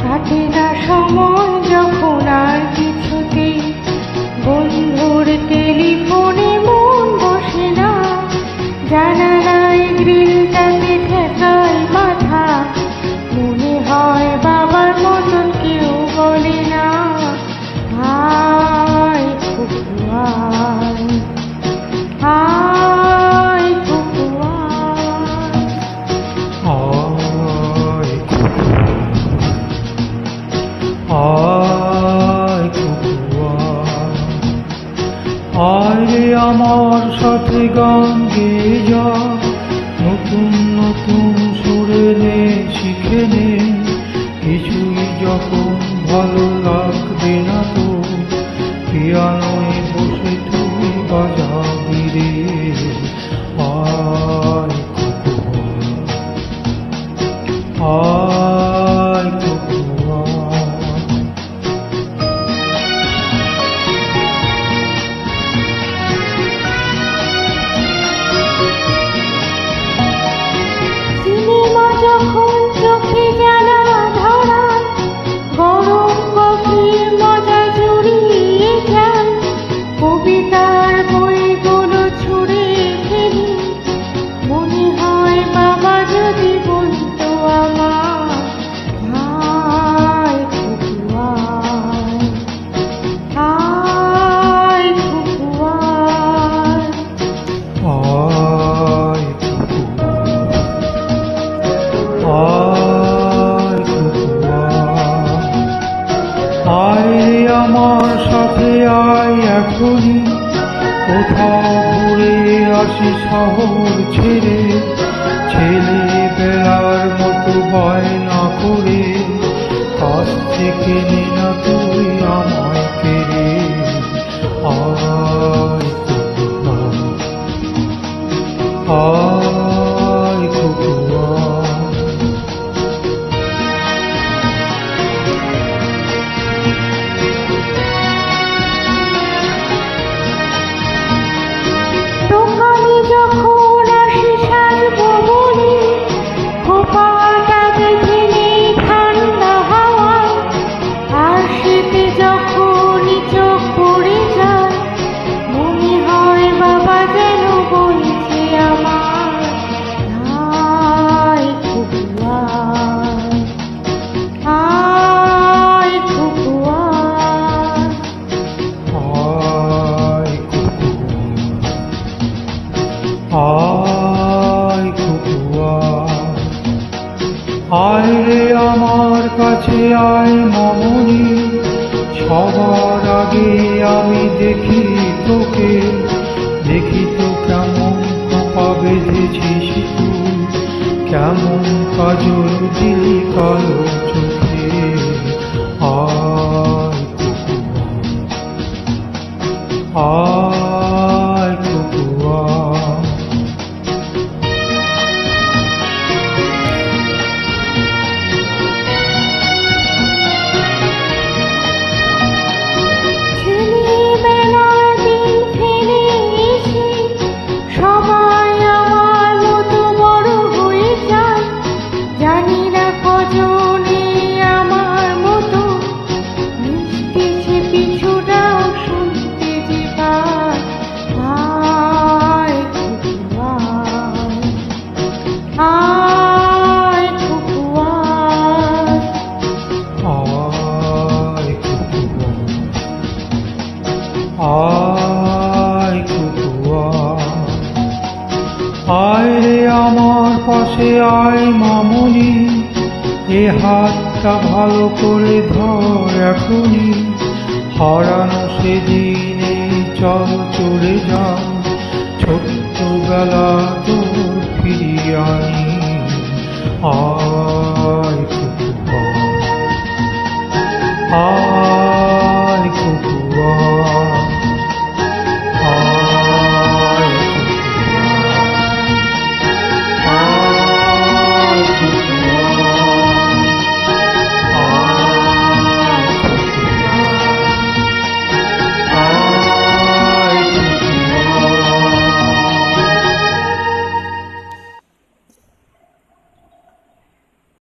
কাটে না সময় যখন আর কিছুতেই বন্ধুর টেলিফোনে মন বসে না, জানালায় গ্রিলটাতে ঠেকায় মাথা, মনে হয় বাবার মতন কেউ বলে না, আয় কুকু আয়, আয় কুকু আয় আয় কুকু আয় রে আমার সাথে গান গেয়ে যা, নতুন নতুন সুরে নে শিখে নে, কিছুই যখন ভালো লাগবে না তো পিয়ানোয় বসে তুই বাজাবি রে, আয় কুকু আয় কুকু সিনেমা যখন চোখে জ্বালা ধরায়, গরম কফির মজা জুড়িয়ে যায়, কবিতার বইগুলো ছুঁড়ে ফেলি, মনে হয় বাবা যদি বলতো আমার, আয় কুকু আয়, আয় কুকু আয়, আয় কুকু আয় কুকু আয় রে আমার সাথে আয় এখনই, কোথাও ঘুরে আসি শহর ছেড়ে, ছেলেবেলার মতো বায়না করে, কাছ থেকে নে না তুই আমায় কেড়ে, আয় কুকু আয় কুকু আয় দোকানে যখন আসি সাজবো বলে, খোপাটা বেঁধে নেই ঠান্ডা হাওয়ায়, আর শীতে যখনই চোখ পড়ে যায়, মনে হয় বাবা যেন বলছে আমার, আয় কুকু আয়, আয় কুকু আয়, আয় কুকু আয় কুকু আয় রে আমার কাছে আয় মামনি, সবার আগে আমি দেখি তোকে, দেখি তো কেমন খোপা বেঁধেছিস তুই, কেমন কাজল দিলি কালো চোখে, আয় কুকু আয় কুকু আয় ছেলেবেলার দিন ফেলে এসে সবাই আমার মতো বড় হয়ে যায়, জানি না কজনে আমার মতো মিষ্টি সে পিছুটাও শুনতে যে পায়, আয় কুকু আয়, আয় কুকু আয়, আয় কুকু আয় কুকু আয় রে আমার পাশে আয় মামনি, এ হাতটা ভালো করে ধর এখনই, হারানো সেদিনে চল চলে যাও, ছোট্টবেলা তোর ফিরিয়ে আনি, আয় কুকু আয়